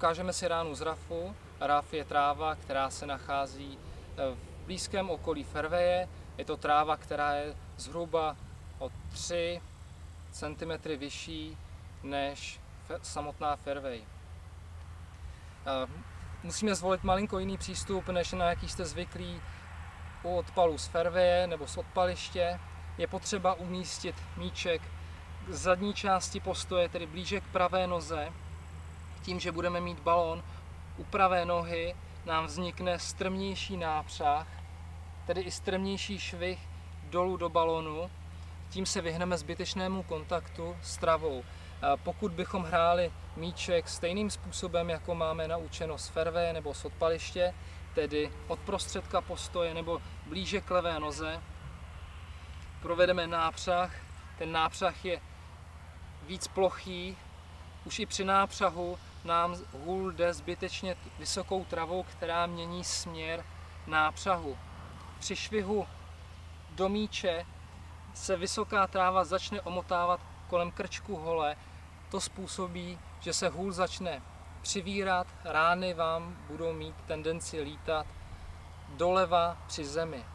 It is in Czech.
Ukážeme si ránu z rafu. Raf je tráva, která se nachází v blízkém okolí fairwaye. Je to tráva, která je zhruba o 3 cm vyšší než samotná fairway. Musíme zvolit malinko jiný přístup, než na jaký jste zvyklí u odpalu z fairwaye nebo z odpaliště. Je potřeba umístit míček k zadní části postoje, tedy blíže k pravé noze. Tím, že budeme mít balón u pravé nohy, nám vznikne strmější nápřah, tedy i strmější švih dolů do balónu. Tím se vyhneme zbytečnému kontaktu s travou. Pokud bychom hráli míček stejným způsobem, jako máme naučeno z fairwaye nebo z odpaliště, tedy od prostředka postoje nebo blíže k levé noze, provedeme nápřah. Ten nápřah je víc plochý. Už i při nápřahu nám hůl jde zbytečně vysokou travou, která mění směr nápřahu. Při švihu do míče se vysoká tráva začne omotávat kolem krčku hole. To způsobí, že se hůl začne přivírat, rány vám budou mít tendenci lítat doleva při zemi.